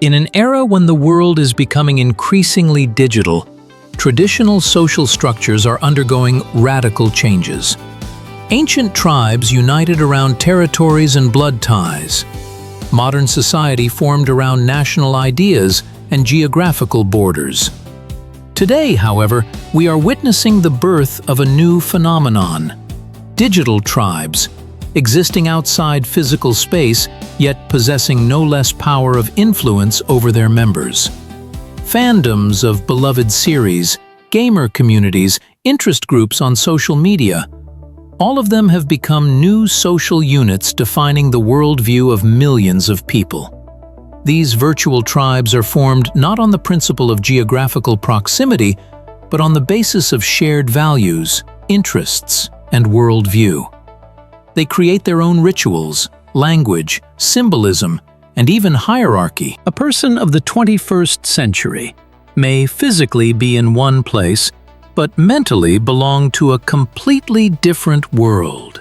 In an era when the world is becoming increasingly digital, traditional social structures are undergoing radical changes. Ancient tribes united around territories and blood ties. Modern society formed around national ideas and geographical borders. Today, however, we are witnessing the birth of a new phenomenon: digital tribes, existing outside physical space, yet possessing no less power of influence over their members. Fandoms of beloved series, gamer communities, interest groups on social media, all of them have become new social units defining the worldview of millions of people. These virtual tribes are formed not on the principle of geographical proximity, but on the basis of shared values, interests, and worldview. They create their own rituals, language, symbolism, and even hierarchy. A person of the 21st century may physically be in one place, but mentally belong to a completely different world.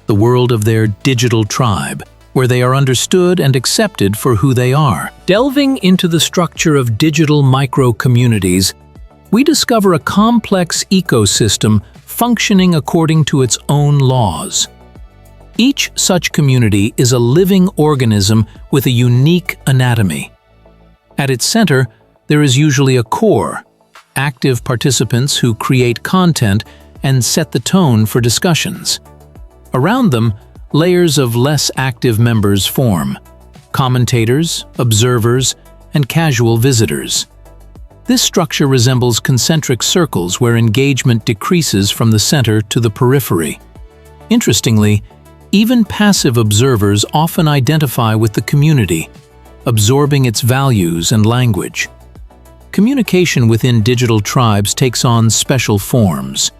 The world of their digital tribe, where they are understood and accepted for who they are. Delving into the structure of digital micro-communities, we discover a complex ecosystem functioning according to its own laws. Each such community is a living organism with a unique anatomy. At its center, there is usually a core, active participants who create content and set the tone for discussions. Around them, layers of less active members form: commentators, observers, and casual visitors. This structure resembles concentric circles where engagement decreases from the center to the periphery. Interestingly, even passive observers often identify with the community, absorbing its values and language. Communication within digital tribes takes on special forms.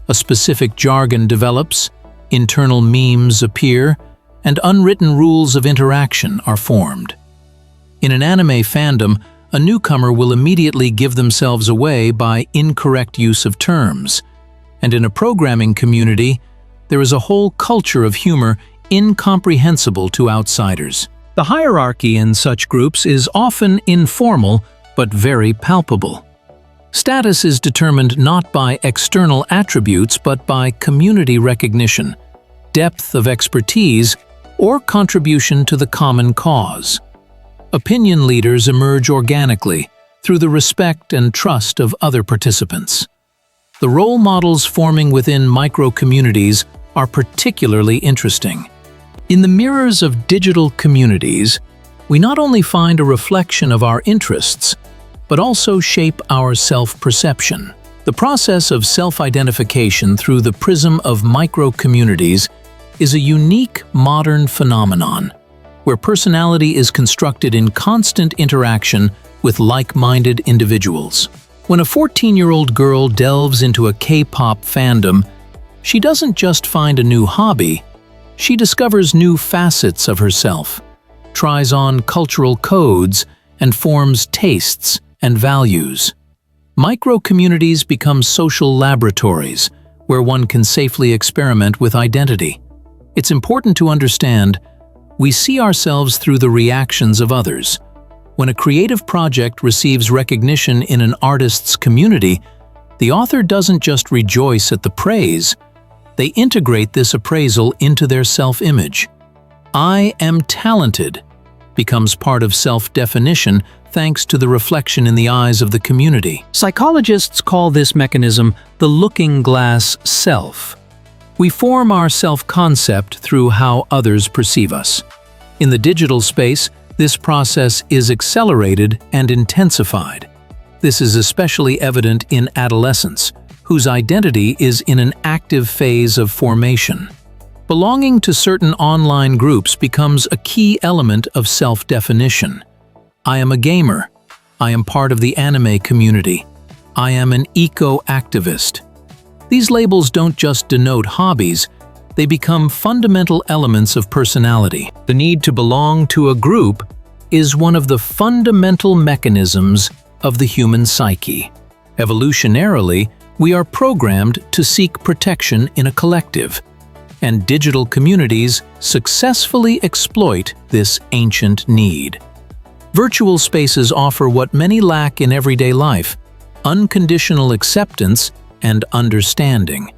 A specific jargon develops, internal memes appear, and unwritten rules of interaction are formed. In an anime fandom, a newcomer will immediately give themselves away by incorrect use of terms. And in a programming community, there is a whole culture of humor incomprehensible to outsiders. The hierarchy in such groups is often informal but very palpable. Status is determined not by external attributes but by community recognition, depth of expertise, or contribution to the common cause. Opinion leaders emerge organically through the respect and trust of other participants. The role models forming within micro-communities are particularly interesting. In the mirrors of digital communities, we not only find a reflection of our interests, but also shape our self-perception. The process of self-identification through the prism of micro-communities is a unique modern phenomenon, where personality is constructed in constant interaction with like-minded individuals. When a 14-year-old girl delves into a K-pop fandom, she doesn't just find a new hobby, she discovers new facets of herself, tries on cultural codes, and forms tastes and values. Micro-communities become social laboratories where one can safely experiment with identity. It's important to understand we see ourselves through the reactions of others. When a creative project receives recognition in an artist's community, the author doesn't just rejoice at the praise, they integrate this appraisal into their self-image. "I am talented" becomes part of self-definition thanks to the reflection in the eyes of the community. Psychologists call this mechanism the looking glass self. We form our self-concept through how others perceive us. In the digital space, this process is accelerated and intensified. This is especially evident in adolescence, whose identity is in an active phase of formation. Belonging to certain online groups becomes a key element of self-definition. I am a gamer. I am part of the anime community. I am an eco-activist. These labels don't just denote hobbies, they become fundamental elements of personality. The need to belong to a group is one of the fundamental mechanisms of the human psyche. Evolutionarily, we are programmed to seek protection in a collective, and digital communities successfully exploit this ancient need. Virtual spaces offer what many lack in everyday life: unconditional acceptance and understanding.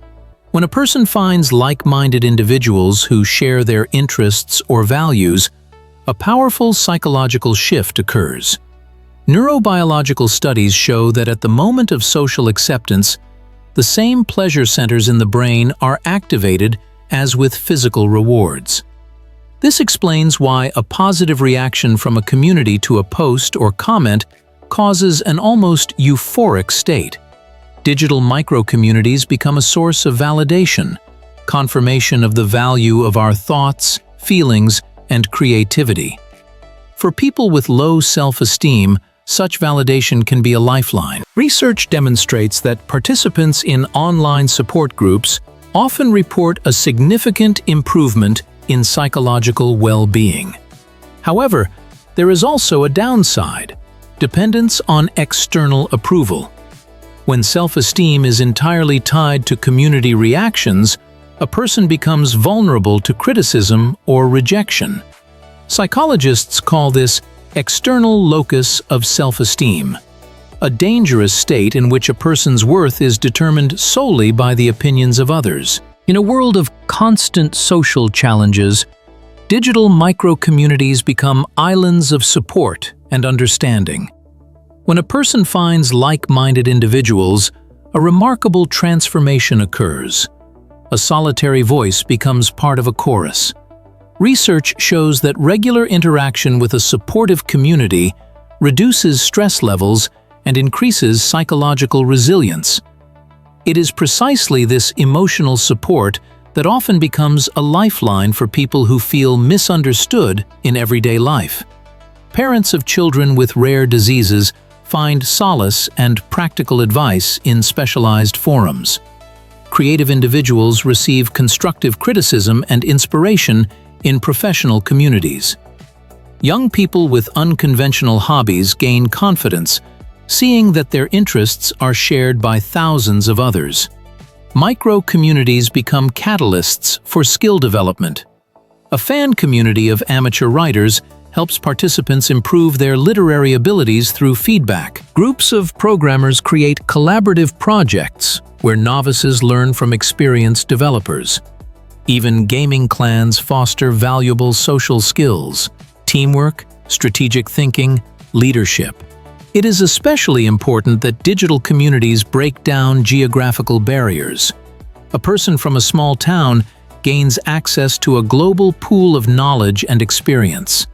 When a person finds like-minded individuals who share their interests or values, a powerful psychological shift occurs. Neurobiological studies show that at the moment of social acceptance, the same pleasure centers in the brain are activated as with physical rewards. This explains why a positive reaction from a community to a post or comment causes an almost euphoric state. Digital micro-communities become a source of validation, confirmation of the value of our thoughts, feelings, and creativity. For people with low self-esteem, such validation can be a lifeline. Research demonstrates that participants in online support groups often report a significant improvement in psychological well-being. However, there is also a downside: dependence on external approval. When self-esteem is entirely tied to community reactions, a person becomes vulnerable to criticism or rejection. Psychologists call this external locus of self-esteem, a dangerous state in which a person's worth is determined solely by the opinions of others. In a world of constant social challenges, digital micro-communities become islands of support and understanding. When a person finds like-minded individuals, a remarkable transformation occurs. A solitary voice becomes part of a chorus. Research shows that regular interaction with a supportive community reduces stress levels and increases psychological resilience. It is precisely this emotional support that often becomes a lifeline for people who feel misunderstood in everyday life. Parents of children with rare diseases find solace and practical advice in specialized forums. Creative individuals receive constructive criticism and inspiration in professional communities. Young people with unconventional hobbies gain confidence, seeing that their interests are shared by thousands of others. Micro-communities become catalysts for skill development. A fan community of amateur writers helps participants improve their literary abilities through feedback. Groups of programmers create collaborative projects where novices learn from experienced developers. Even gaming clans foster valuable social skills: teamwork, strategic thinking, leadership. It is especially important that digital communities break down geographical barriers. A person from a small town gains access to a global pool of knowledge and experience.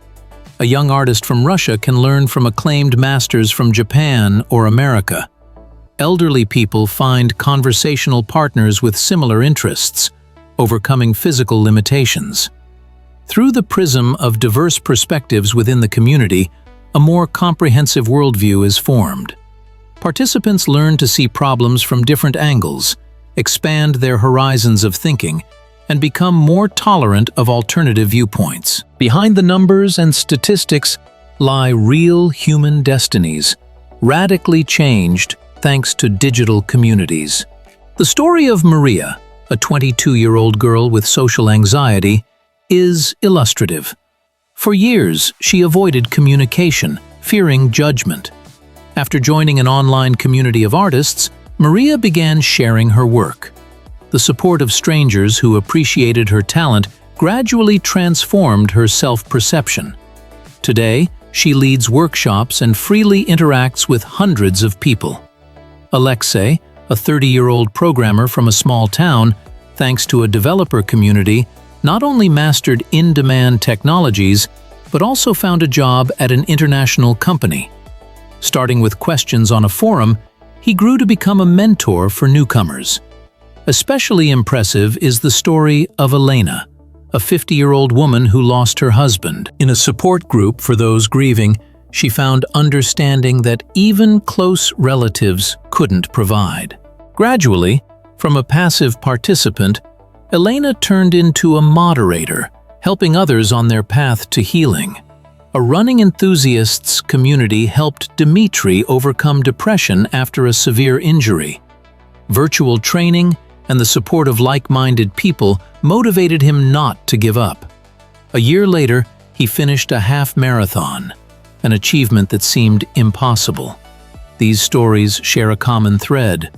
A young artist from Russia can learn from acclaimed masters from Japan or America. Elderly people find conversational partners with similar interests, overcoming physical limitations. Through the prism of diverse perspectives within the community, a more comprehensive worldview is formed. Participants learn to see problems from different angles, expand their horizons of thinking, and become more tolerant of alternative viewpoints. Behind the numbers and statistics lie real human destinies, radically changed thanks to digital communities. The story of Maria, a 22-year-old girl with social anxiety, is illustrative. For years, she avoided communication, fearing judgment. After joining an online community of artists, Maria began sharing her work. The support of strangers who appreciated her talent gradually transformed her self-perception. Today, she leads workshops and freely interacts with hundreds of people. Alexei, a 30-year-old programmer from a small town, thanks to a developer community, not only mastered in-demand technologies, but also found a job at an international company. Starting with questions on a forum, he grew to become a mentor for newcomers. Especially impressive is the story of Elena, a 50-year-old woman who lost her husband. In a support group for those grieving, she found understanding that even close relatives couldn't provide. Gradually, from a passive participant, Elena turned into a moderator, helping others on their path to healing. A running enthusiasts community helped Dmitry overcome depression after a severe injury. Virtual training and the support of like-minded people motivated him not to give up. A year later, he finished a half marathon. an achievement that seemed impossible. These stories share a common thread.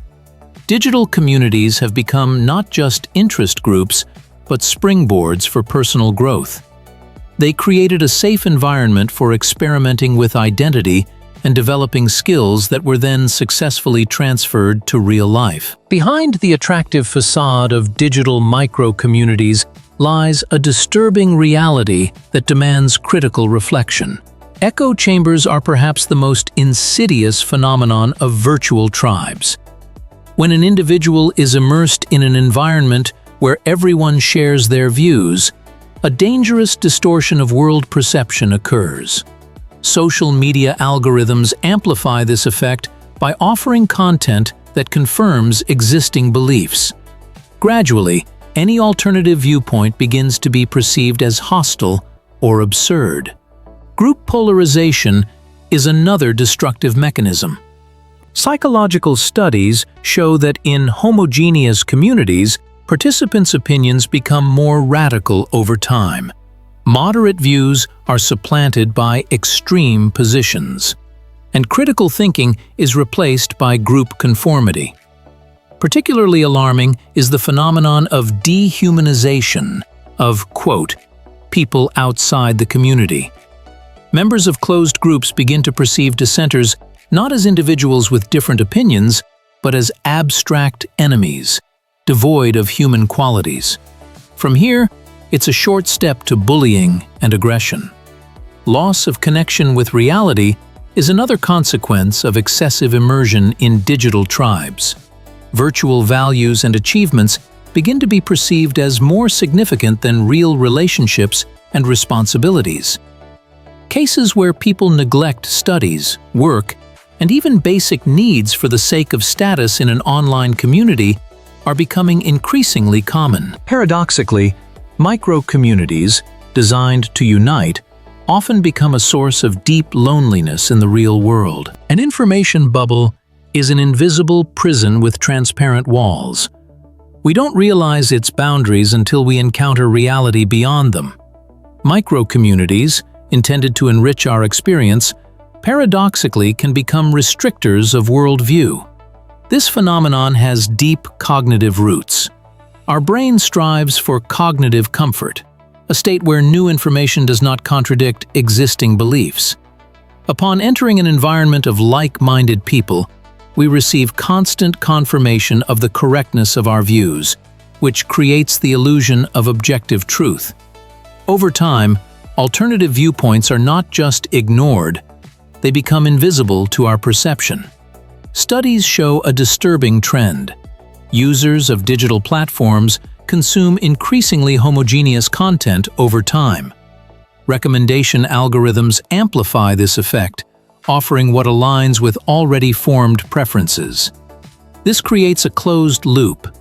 Digital communities have become not just interest groups, but springboards for personal growth. They created a safe environment for experimenting with identity and developing skills that were then successfully transferred to real life. Behind the attractive facade of digital micro-communities lies a disturbing reality that demands critical reflection. Echo chambers are perhaps the most insidious phenomenon of virtual tribes. When an individual is immersed in an environment where everyone shares their views, a dangerous distortion of world perception occurs. Social media algorithms amplify this effect by offering content that confirms existing beliefs. Gradually, any alternative viewpoint begins to be perceived as hostile or absurd. Group polarization is another destructive mechanism. Psychological studies show that in homogeneous communities, participants' opinions become more radical over time. Moderate views are supplanted by extreme positions, and critical thinking is replaced by group conformity. Particularly alarming is the phenomenon of dehumanization of, quote, people outside the community. Members of closed groups begin to perceive dissenters not as individuals with different opinions, but as abstract enemies, devoid of human qualities. From here, it's a short step to bullying and aggression. Loss of connection with reality is another consequence of excessive immersion in digital tribes. Virtual values and achievements begin to be perceived as more significant than real relationships and responsibilities. Cases where people neglect studies, work, and even basic needs for the sake of status in an online community are becoming increasingly common. Paradoxically, micro-communities, designed to unite, often become a source of deep loneliness in the real world. An information bubble is an invisible prison with transparent walls. We don't realize its boundaries until we encounter reality beyond them. Micro-communities, intended to enrich our experience, paradoxically can become restrictors of worldview. This phenomenon has deep cognitive roots. Our brain strives for cognitive comfort, a state where new information does not contradict existing beliefs. Upon entering an environment of like-minded people, we receive constant confirmation of the correctness of our views, which creates the illusion of objective truth. Over time, alternative viewpoints are not just ignored, they become invisible to our perception. Studies show a disturbing trend. Users of digital platforms consume increasingly homogeneous content over time. Recommendation algorithms amplify this effect, offering what aligns with already formed preferences. This creates a closed loop: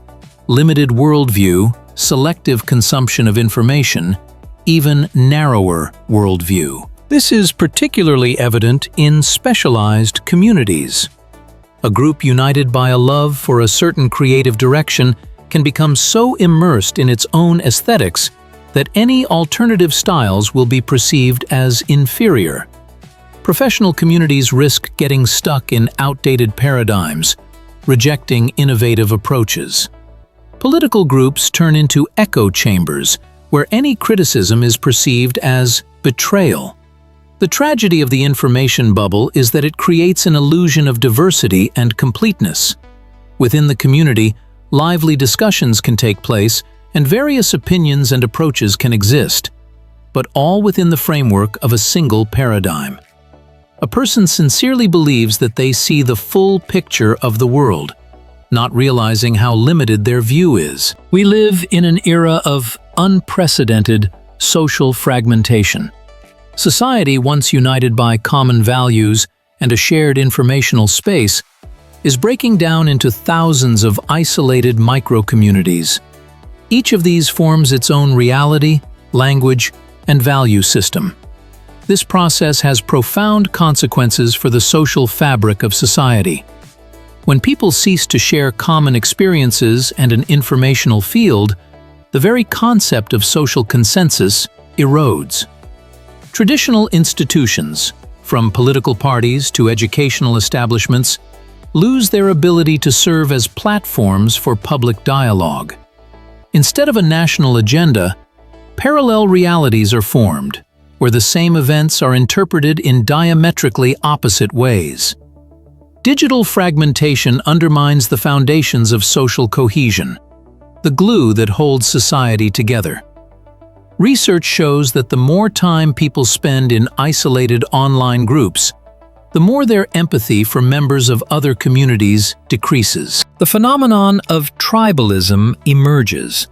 limited worldview, selective consumption of information, even narrower worldview. This is particularly evident in specialized communities. A group united by a love for a certain creative direction can become so immersed in its own aesthetics that any alternative styles will be perceived as inferior. Professional communities risk getting stuck in outdated paradigms, rejecting innovative approaches. Political groups turn into echo chambers, where any criticism is perceived as betrayal. The tragedy of the information bubble is that it creates an illusion of diversity and completeness. Within the community, lively discussions can take place, and various opinions and approaches can exist, but all within the framework of a single paradigm. A person sincerely believes that they see the full picture of the world, not realizing how limited their view is. We live in an era of unprecedented social fragmentation. Society, once united by common values and a shared informational space, is breaking down into thousands of isolated micro-communities. Each of these forms its own reality, language, and value system. This process has profound consequences for the social fabric of society. When people cease to share common experiences and an informational field, the very concept of social consensus erodes. Traditional institutions, from political parties to educational establishments, lose their ability to serve as platforms for public dialogue. Instead of a national agenda, parallel realities are formed, where the same events are interpreted in diametrically opposite ways. Digital fragmentation undermines the foundations of social cohesion, the glue that holds society together. Research shows that the more time people spend in isolated online groups, the more their empathy for members of other communities decreases. The phenomenon of tribalism emerges,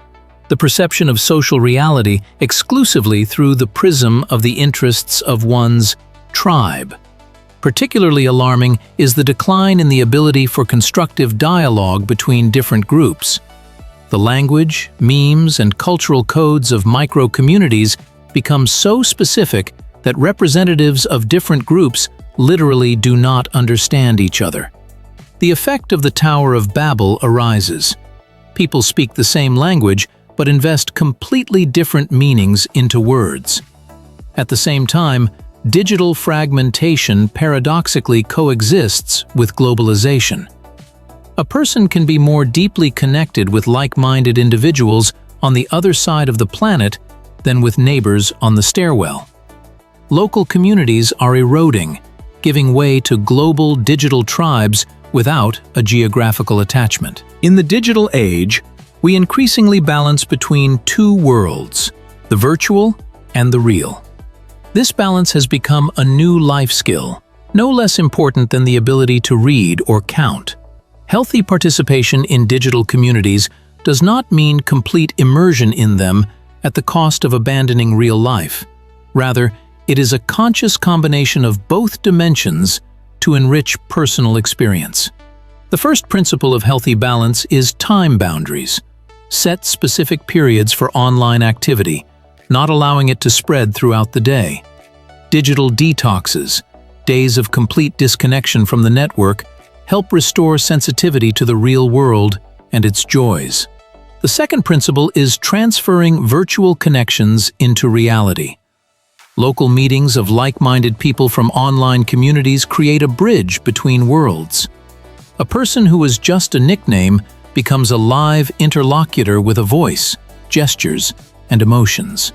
the perception of social reality exclusively through the prism of the interests of one's tribe. Particularly alarming is the decline in the ability for constructive dialogue between different groups. The language, memes, and cultural codes of micro-communities become so specific that representatives of different groups literally do not understand each other. The effect of the Tower of Babel arises. People speak the same language, but invest completely different meanings into words. At the same time, digital fragmentation paradoxically coexists with globalization. A person can be more deeply connected with like-minded individuals on the other side of the planet than with neighbors on the stairwell. Local communities are eroding, giving way to global digital tribes without a geographical attachment. In the digital age, we increasingly balance between two worlds, the virtual and the real. This balance has become a new life skill, no less important than the ability to read or count. Healthy participation in digital communities does not mean complete immersion in them at the cost of abandoning real life. Rather, it is a conscious combination of both dimensions to enrich personal experience. The first principle of healthy balance is time boundaries. Set specific periods for online activity, not allowing it to spread throughout the day. Digital detoxes, days of complete disconnection from the network, help restore sensitivity to the real world and its joys. The second principle is transferring virtual connections into reality. Local meetings of like-minded people from online communities create a bridge between worlds. A person who is just a nickname becomes a live interlocutor with a voice, gestures, and emotions.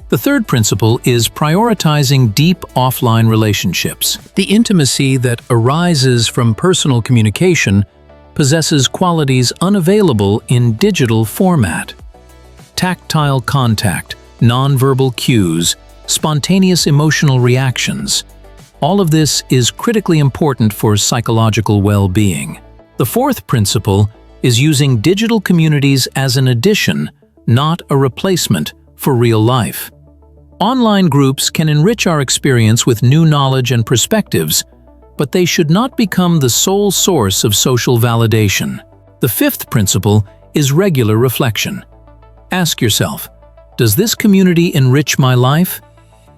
The third principle is prioritizing deep offline relationships. The intimacy that arises from personal communication possesses qualities unavailable in digital format. Tactile contact, nonverbal cues, spontaneous emotional reactions. All of this is critically important for psychological well-being. The fourth principle is using digital communities as an addition, not a replacement, for real life. Online groups can enrich our experience with new knowledge and perspectives, but they should not become the sole source of social validation. The fifth principle is regular reflection. Ask yourself, does this community enrich my life?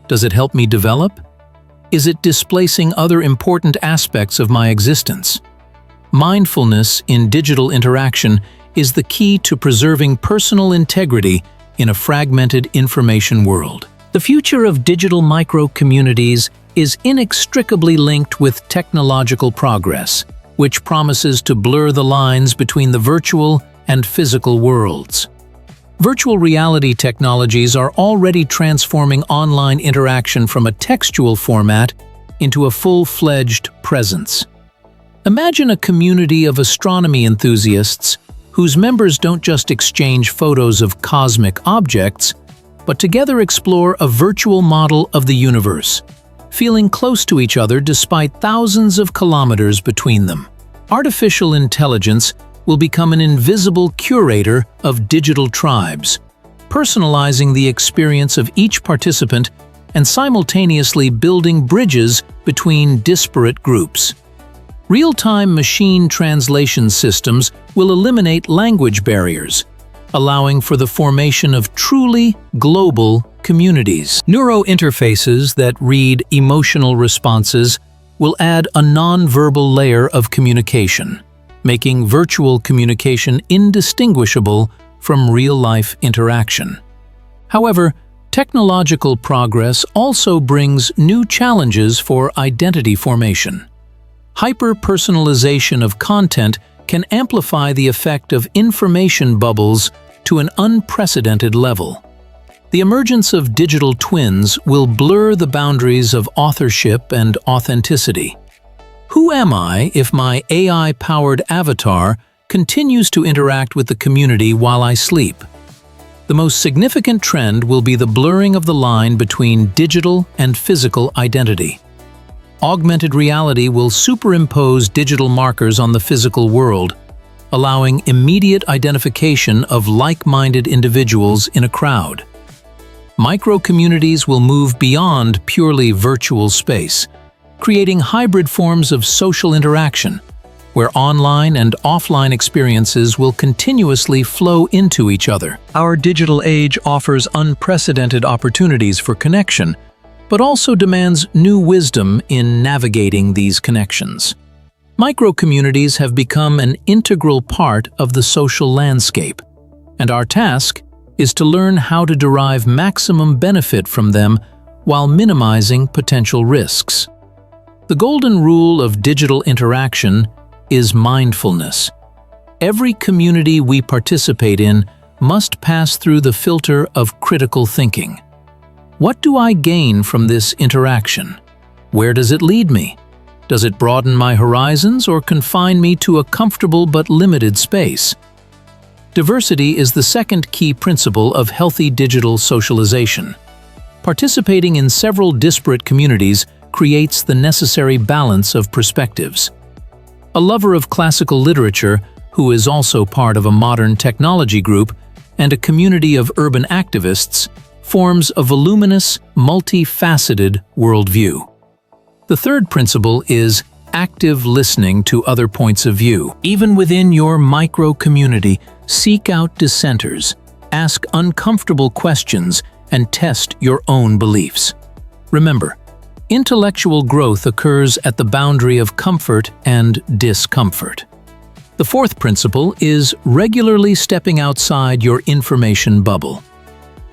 Does it help me develop? Is it displacing other important aspects of my existence? Mindfulness in digital interaction is the key to preserving personal integrity in a fragmented information world. The future of digital micro-communities is inextricably linked with technological progress, which promises to blur the lines between the virtual and physical worlds. Virtual reality technologies are already transforming online interaction from a textual format into a full-fledged presence. Imagine a community of astronomy enthusiasts whose members don't just exchange photos of cosmic objects, but together explore a virtual model of the universe, feeling close to each other despite thousands of kilometers between them. Artificial intelligence will become an invisible curator of digital tribes, personalizing the experience of each participant and simultaneously building bridges between disparate groups. Real-time machine translation systems will eliminate language barriers, allowing for the formation of truly global communities. Neurointerfaces that read emotional responses will add a non-verbal layer of communication, making virtual communication indistinguishable from real-life interaction. However, Technological progress also brings new challenges for identity formation. Hyper-personalization of content can amplify the effect of information bubbles to an unprecedented level. The emergence of digital twins will blur the boundaries of authorship and authenticity. Who am I if my AI-powered avatar continues to interact with the community while I sleep? The most significant trend will be the blurring of the line between digital and physical identity. Augmented reality will superimpose digital markers on the physical world, allowing immediate identification of like-minded individuals in a crowd. Micro-communities will move beyond purely virtual space, creating hybrid forms of social interaction, where online and offline experiences will continuously flow into each other. Our digital age offers unprecedented opportunities for connection, but also demands new wisdom in navigating these connections. Micro-communities have become an integral part of the social landscape, and our task is to learn how to derive maximum benefit from them while minimizing potential risks. The golden rule of digital interaction is mindfulness. Every community we participate in must pass through the filter of critical thinking. What do I gain from this interaction? Where does it lead me? Does it broaden my horizons or confine me to a comfortable but limited space? Diversity is the second key principle of healthy digital socialization. Participating in several disparate communities creates the necessary balance of perspectives. A lover of classical literature, who is also part of a modern technology group and a community of urban activists, forms a voluminous, multifaceted worldview. The third principle is active listening to other points of view. Even within your micro-community, seek out dissenters, ask uncomfortable questions, and test your own beliefs. Remember, intellectual growth occurs at the boundary of comfort and discomfort. The fourth principle is regularly stepping outside your information bubble.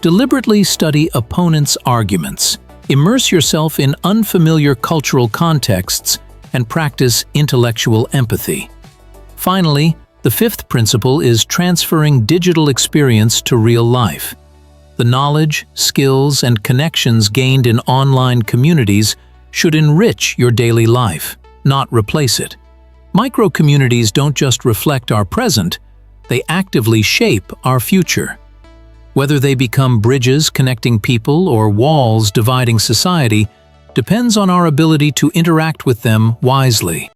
Deliberately study opponents' arguments, immerse yourself in unfamiliar cultural contexts, and practice intellectual empathy. Finally, the fifth principle is transferring digital experience to real life. The knowledge, skills, and connections gained in online communities should enrich your daily life, not replace it. Micro-communities don't just reflect our present, they actively shape our future. Whether they become bridges connecting people or walls dividing society depends on our ability to interact with them wisely.